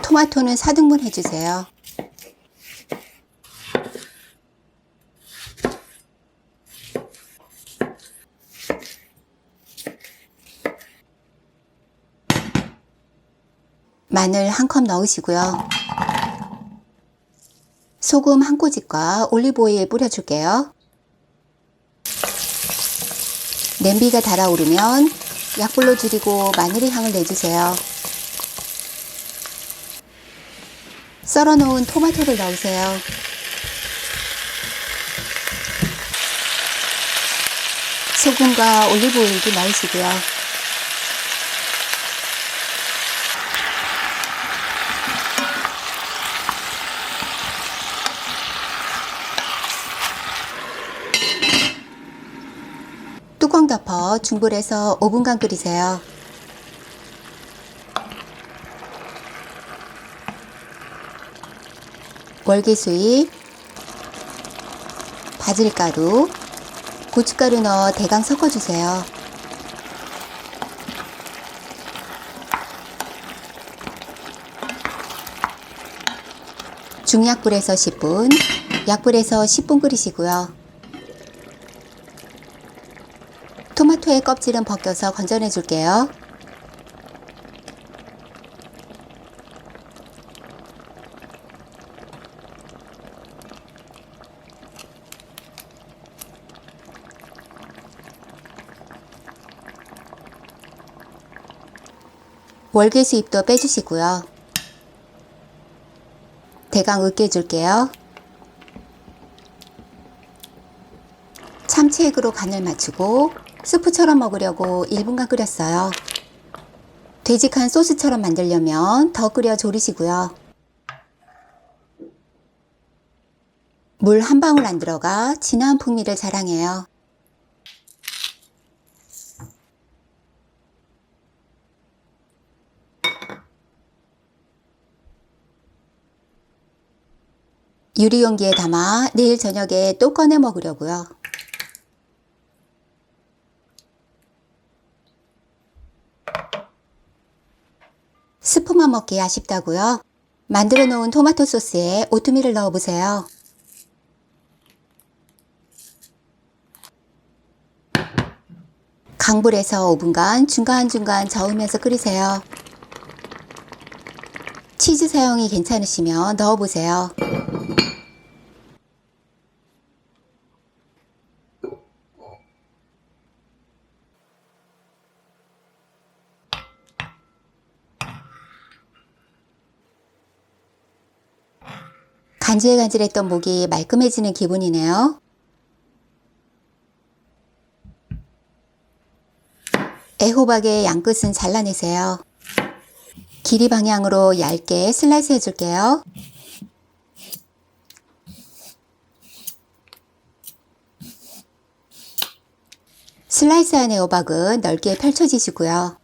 토마토는 4등분 해주세요. 마늘 1컵 넣으시고요. 소금 1꼬집과 올리브오일 뿌려줄게요. 냄비가 달아오르면 약불로 줄이고 마늘의 향을 내주세요. 썰어 놓은 토마토를 넣으세요. 소금과 올리브오일도 넣으시고요. 뚜껑 덮어 중불에서 5분간 끓이세요. 월계수잎, 바질가루, 고춧가루 넣어 대강 섞어주세요. 중약불에서 10분, 약불에서 10분 끓이시고요. 토마토의 껍질은 벗겨서 건져내 줄게요. 월계수 잎도 빼주시고요. 대강 으깨줄게요. 참치액으로 간을 맞추고 스프처럼 먹으려고 1분간 끓였어요. 되직한 소스처럼 만들려면 더 끓여 졸이시고요. 물 한 방울 안 들어가 진한 풍미를 자랑해요. 유리용기에 담아 내일 저녁에 또 꺼내 먹으려고요. 스프만 먹기 아쉽다고요? 만들어 놓은 토마토 소스에 오트밀을 넣어 보세요. 강불에서 5분간 중간중간 저으면서 끓이세요. 치즈 사용이 괜찮으시면 넣어보세요. 간질간질했던 목이 말끔해지는 기분이네요. 애호박의 양끝은 잘라내세요. 길이 방향으로 얇게 슬라이스 해줄게요. 슬라이스한 애호박은 넓게 펼쳐지시고요.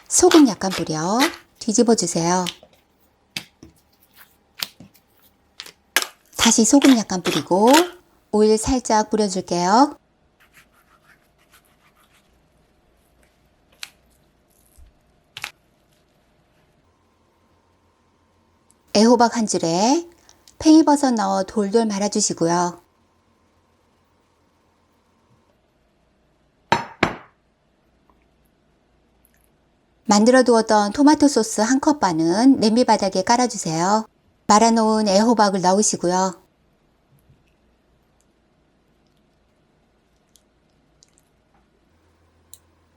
소금 약간 뿌려 뒤집어 주세요. 다시 소금 약간 뿌리고 오일 살짝 뿌려줄게요. 애호박 한 줄에 팽이버섯 넣어 돌돌 말아주시고요. 만들어 두었던 토마토 소스 1컵 반은 냄비 바닥에 깔아주세요. 말아놓은 애호박을 넣으시고요.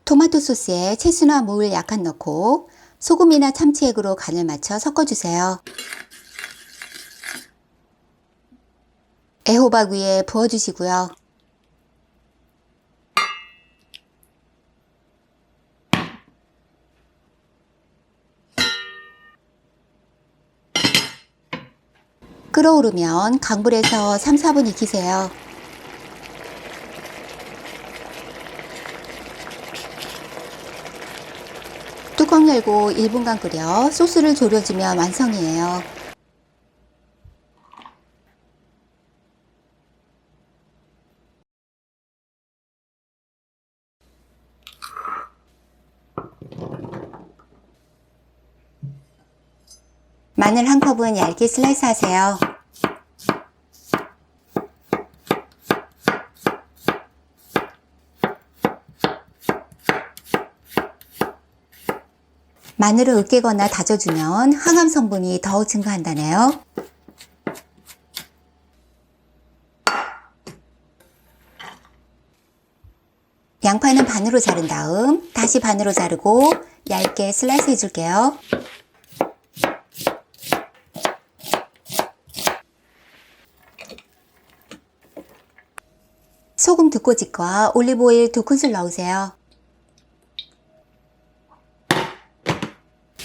토마토 소스에 채소나 물 약간 넣고 소금이나 참치액으로 간을 맞춰 섞어주세요. 애호박 위에 부어주시고요. 끓어오르면 강불에서 3, 4분 익히세요. 뚜껑 열고 1분간 끓여 소스를 졸여주면 완성이에요. 마늘 한 컵은 얇게 슬라이스 하세요. 마늘을 으깨거나 다져주면 항암 성분이 더욱 증가한다네요. 양파는 반으로 자른 다음 다시 반으로 자르고 얇게 슬라이스 해줄게요. 소금 2꼬집과 올리브오일 2큰술 넣으세요.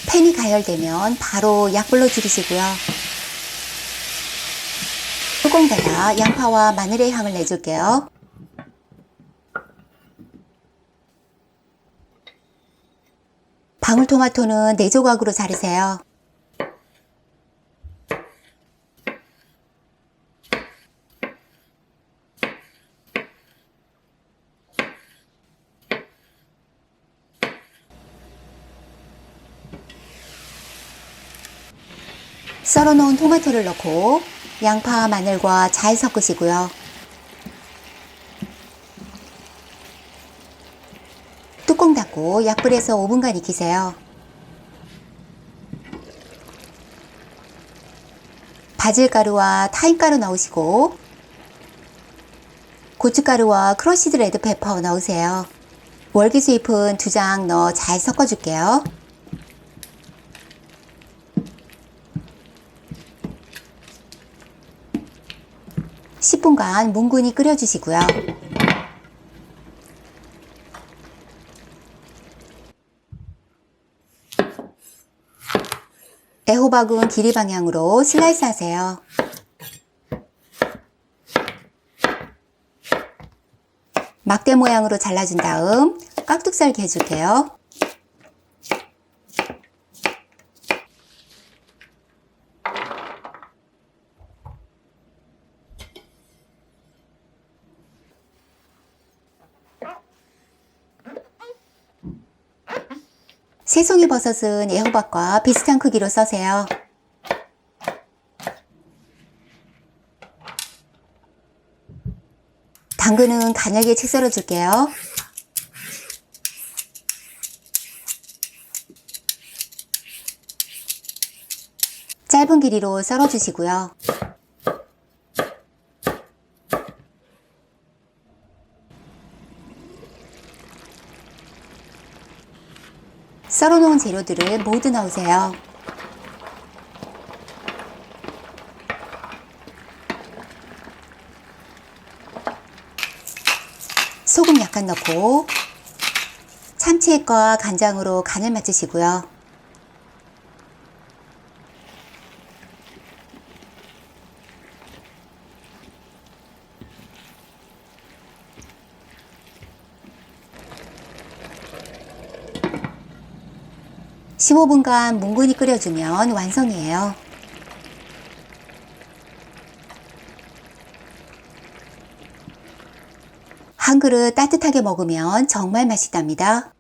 팬이 가열되면 바로 약불로 줄이시고요. 뚜껑 닫아 양파와 마늘의 향을 내줄게요. 방울토마토는 4조각으로 자르세요. 썰어놓은 토마토를 넣고 양파, 마늘과 잘 섞으시고요. 뚜껑 닫고 약불에서 5분간 익히세요. 바질가루와 타임가루 넣으시고 고춧가루와 크러쉬드 레드페퍼 넣으세요. 월계수 잎은 2장 넣어 잘 섞어줄게요. 10분간 뭉근히 끓여주시고요. 애호박은 길이 방향으로 슬라이스 하세요. 막대 모양으로 잘라준 다음 깍둑 썰기 해줄게요. 새송이 버섯은 애호박과 비슷한 크기로 써세요. 당근은 가늘게 채 썰어 줄게요. 짧은 길이로 썰어 주시고요. 썰어 놓은 재료들을 모두 넣으세요. 소금 약간 넣고 참치액과 간장으로 간을 맞추시고요. (15분간) 뭉근히 끓여주면 완성이에요. 한 그릇 따뜻하게 먹으면 정말 맛있답니다.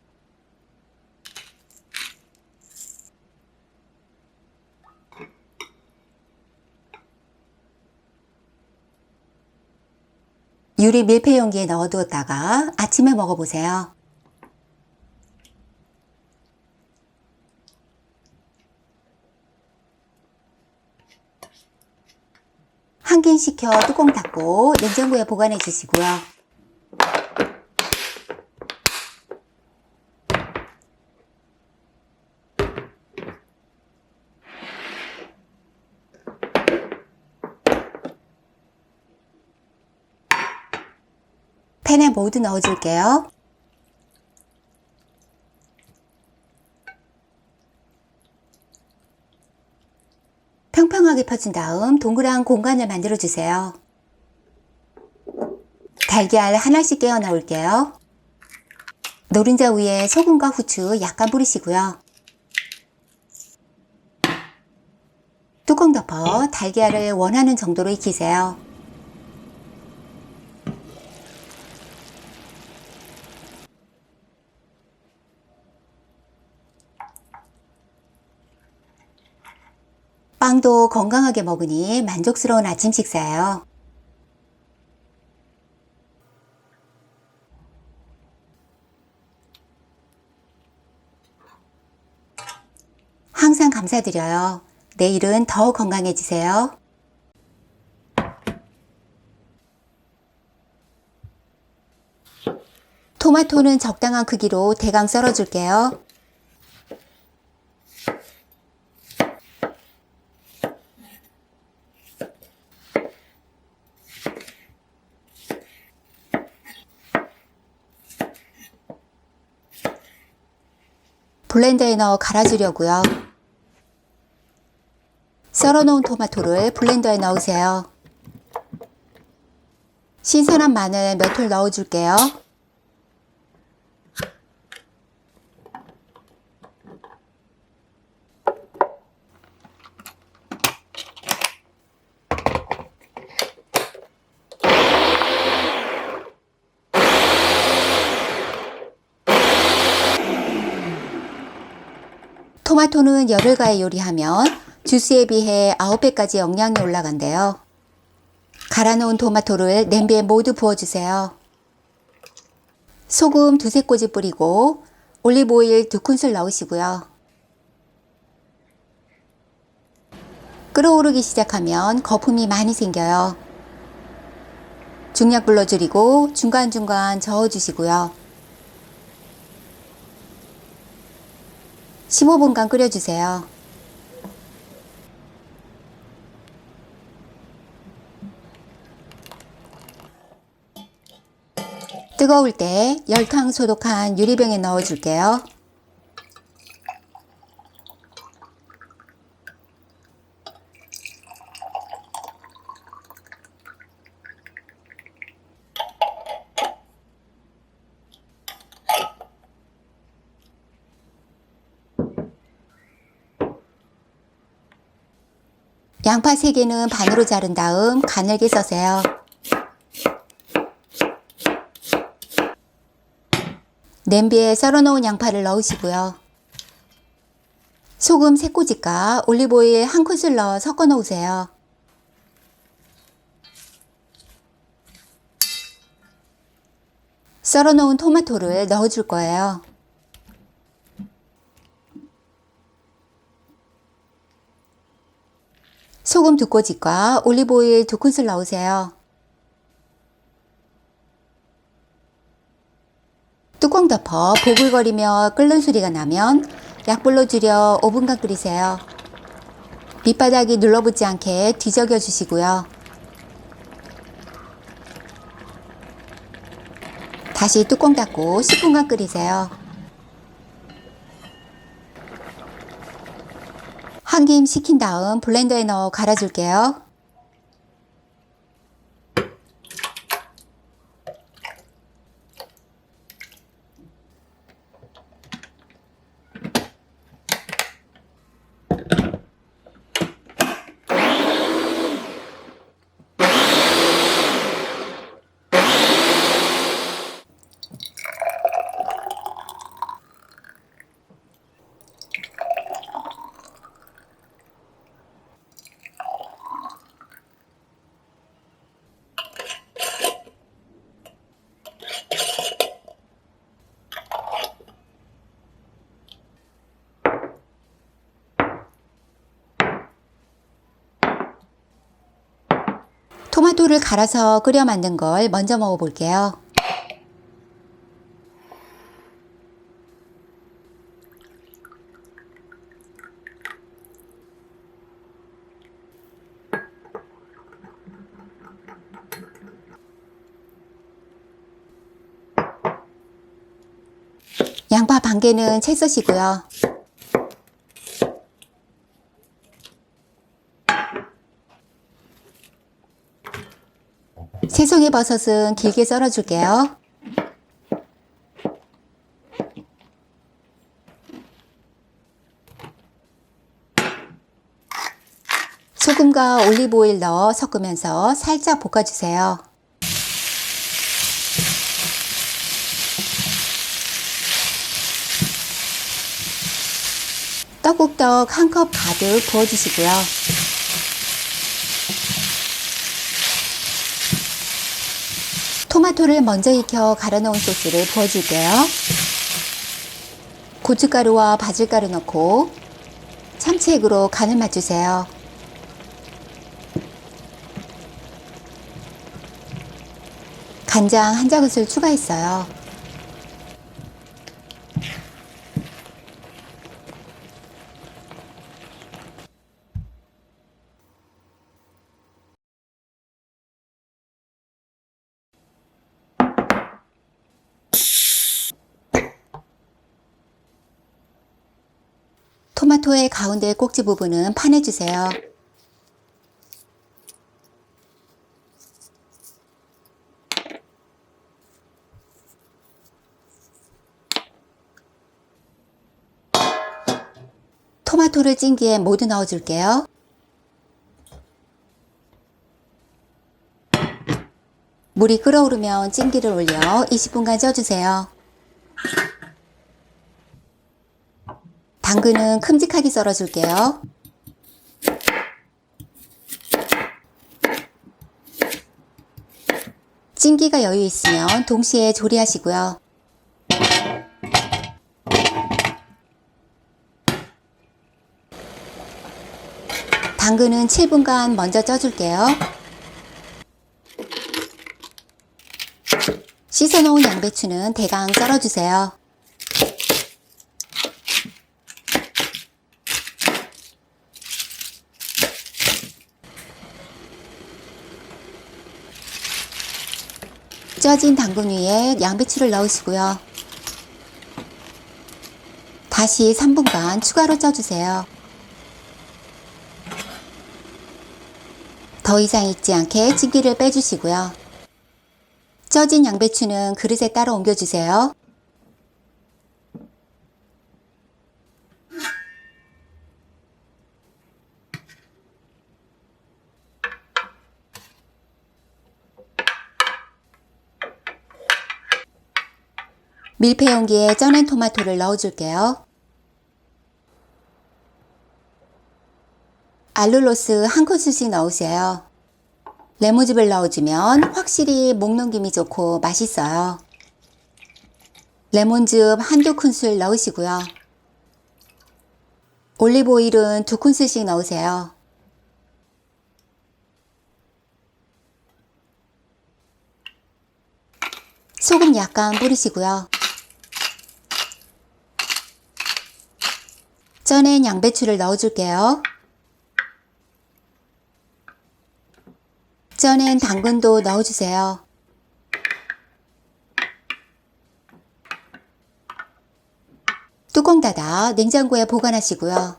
유리 밀폐 용기에 넣어두었다가 아침에 먹어보세요. 항균시켜 뚜껑 닫고 냉장고에 보관해 주시고요. 팬에 모두 넣어줄게요. 평평하게 펴준 다음 동그란 공간을 만들어 주세요. 달걀 하나씩 깨어 넣을게요. 노른자 위에 소금과 후추 약간 뿌리시고요. 뚜껑 덮어 달걀을 원하는 정도로 익히세요. 빵도 건강하게 먹으니 만족스러운 아침 식사예요. 항상 감사드려요. 내일은 더 건강해지세요. 토마토는 적당한 크기로 대강 썰어줄게요. 블렌더에 넣어 갈아주려고요. 썰어놓은 토마토를 블렌더에 넣으세요. 신선한 마늘 몇 톨 넣어줄게요. 토마토는 열을 가해 요리하면 주스에 비해 9배까지 영양이 올라간대요. 갈아 놓은 토마토를 냄비에 모두 부어주세요. 소금 2-3꼬집 뿌리고 올리브오일 2큰술 넣으시고요. 끓어오르기 시작하면 거품이 많이 생겨요. 중약불로 줄이고 중간중간 저어주시고요. 15분간 끓여주세요. 뜨거울 때 열탕 소독한 유리병에 넣어줄게요. 양파 3개는 반으로 자른 다음 가늘게 써세요. 냄비에 썰어놓은 양파를 넣으시고요. 소금 3꼬집과 올리브오일 1큰술 넣어 섞어 놓으세요. 썰어놓은 토마토를 넣어줄 거예요. 소금 2꼬집과 올리브오일 2큰술 넣으세요. 뚜껑 덮어 보글거리며 끓는 소리가 나면 약불로 줄여 5분간 끓이세요. 밑바닥이 눌러붙지 않게 뒤적여 주시고요. 다시 뚜껑 닫고 10분간 끓이세요. 한 김 식힌 다음 블렌더에 넣어 갈아줄게요. 토마토를 갈아서 끓여 만든 걸 먼저 먹어 볼게요. 양파 반 개는 채 써시고요. 새송이 버섯은 길게 썰어 줄게요. 소금과 올리브 오일 넣어 섞으면서 살짝 볶아주세요. 떡국떡 1컵 가득 부어주시고요. 토마토를 먼저 익혀 갈아 놓은 소스를 부어줄게요. 고춧가루와 바질가루 넣고 참치액으로 간을 맞추세요. 간장 한 작은술 추가했어요. 토마토의 가운데 꼭지 부분은 파내주세요. 토마토를 찜기에 모두 넣어줄게요. 물이 끓어오르면 찜기를 올려 20분간 쪄주세요. 당근은 큼직하게 썰어줄게요. 찜기가 여유 있으면 동시에 조리하시고요. 당근은 7분간 먼저 쪄줄게요. 씻어놓은 양배추는 대강 썰어주세요. 쪄진 당근 위에 양배추를 넣으시고요. 다시 3분간 추가로 쪄주세요. 더 이상 익지 않게 찜기를 빼주시고요. 쪄진 양배추는 그릇에 따로 옮겨주세요. 밀폐 용기에 쪄낸 토마토를 넣어줄게요. 알룰로스 한 큰술씩 넣으세요. 레몬즙을 넣어주면 확실히 목 넘김이 좋고 맛있어요. 레몬즙 한두 큰술 넣으시고요. 올리브오일은 2큰술씩 넣으세요. 소금 약간 뿌리시고요. 쪄낸 양배추를 넣어줄게요. 쪄낸 당근도 넣어주세요. 뚜껑 닫아 냉장고에 보관하시고요.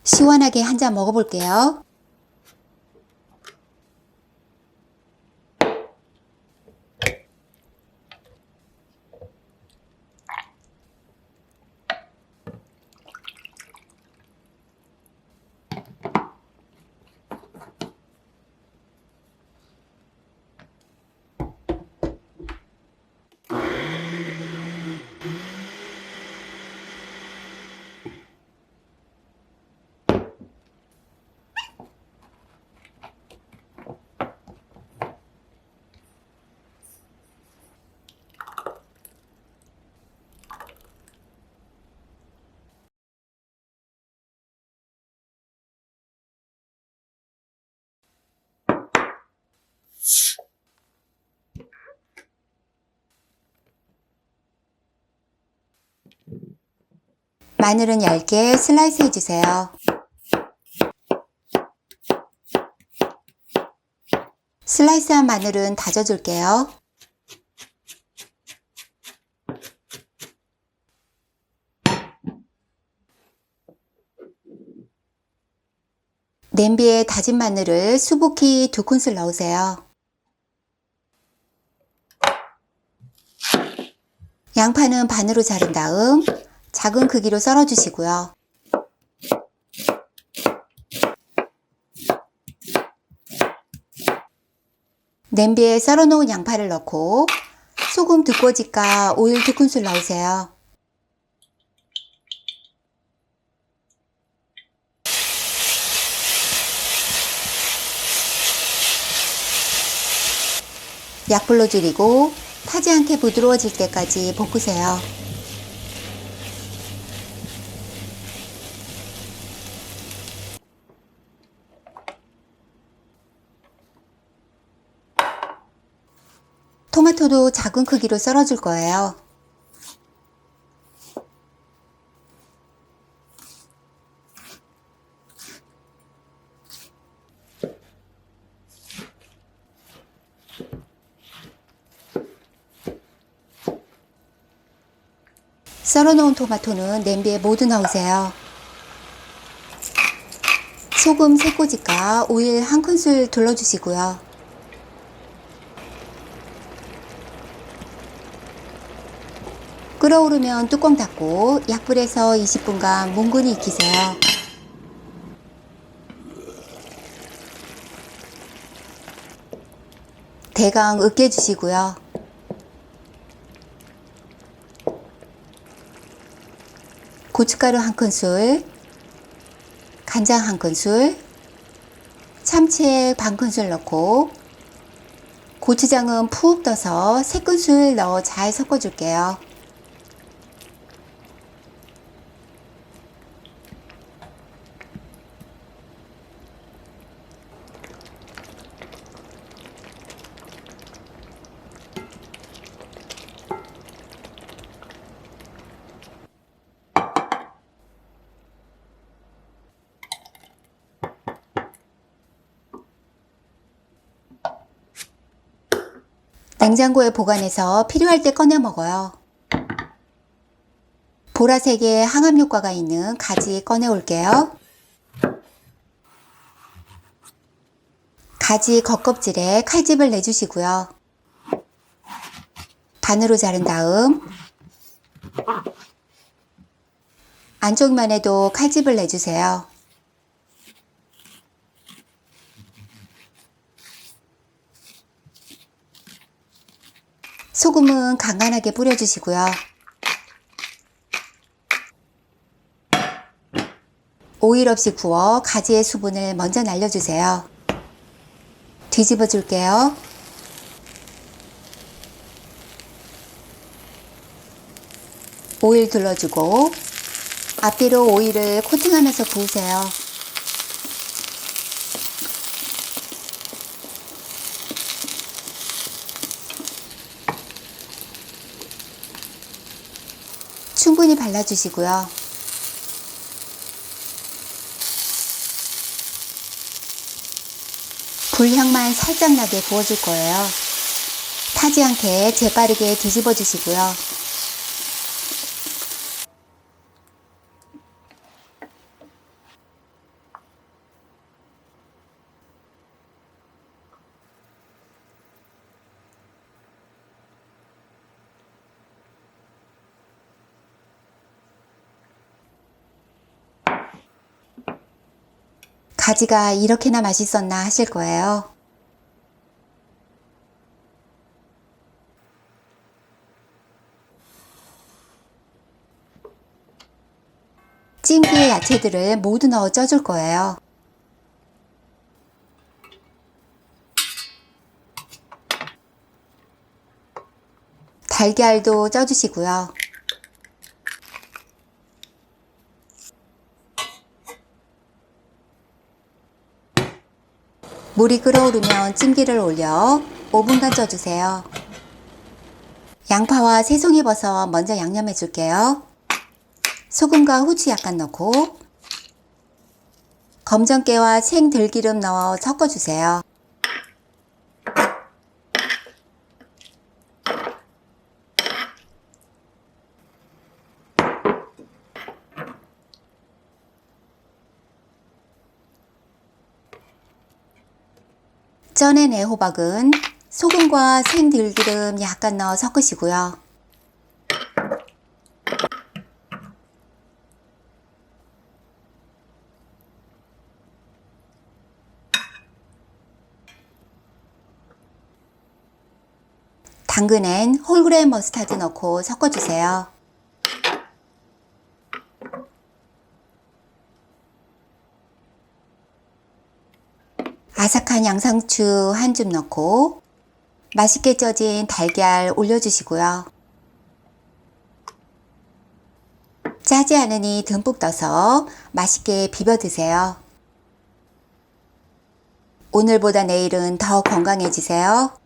시원하게 한 잔 먹어볼게요. 마늘은 얇게 슬라이스 해주세요. 슬라이스한 마늘은 다져줄게요. 냄비에 다진 마늘을 수북히 2큰술 넣으세요. 양파는 반으로 자른 다음 작은 크기로 썰어 주시고요. 냄비에 썰어 놓은 양파를 넣고 소금 2꼬집과 오일 2큰술 넣으세요. 약불로 줄이고 타지 않게 부드러워질 때까지 볶으세요. 토마토도 작은 크기로 썰어줄 거예요. 썰어놓은 토마토는 냄비에 모두 넣으세요. 소금 3꼬집과 오일 1큰술 둘러주시고요. 끓어오르면 뚜껑 닫고 약불에서 20분간 뭉근히 익히세요. 대강 으깨주시고요. 고춧가루 1큰술, 간장 1큰술, 참치액 반큰술 넣고 고추장은 푹 떠서 3큰술 넣어 잘 섞어줄게요. 냉장고에 보관해서 필요할 때 꺼내 먹어요. 보라색의 항암 효과가 있는 가지 꺼내 올게요. 가지 겉껍질에 칼집을 내주시고요. 반으로 자른 다음 안쪽 면에도 칼집을 내주세요. 소금은 간간하게 뿌려주시고요. 오일 없이 구워 가지의 수분을 먼저 날려주세요. 뒤집어 줄게요. 오일 둘러주고 앞뒤로 오일을 코팅하면서 구우세요. 충분히 발라주시고요. 불향만 살짝 나게 구워줄 거예요. 타지 않게 재빠르게 뒤집어 주시고요. 가지가 이렇게나 맛있었나 하실 거예요. 찜기에 야채들을 모두 넣어 쪄줄 거예요. 달걀도 쪄주시고요. 물이 끓어오르면 찜기를 올려 5분간 쪄주세요. 양파와 새송이버섯 먼저 양념해 줄게요. 소금과 후추 약간 넣고 검정깨와 생들기름 넣어 섞어주세요. 쪄낸 애호박은 소금과 생들기름 약간 넣어 섞으시고요. 당근엔 홀그레인 머스타드 넣고 섞어주세요. 아삭한 양상추 한 줌 넣고 맛있게 쪄진 달걀 올려주시고요. 짜지 않으니 듬뿍 떠서 맛있게 비벼 드세요. 오늘보다 내일은 더 건강해지세요.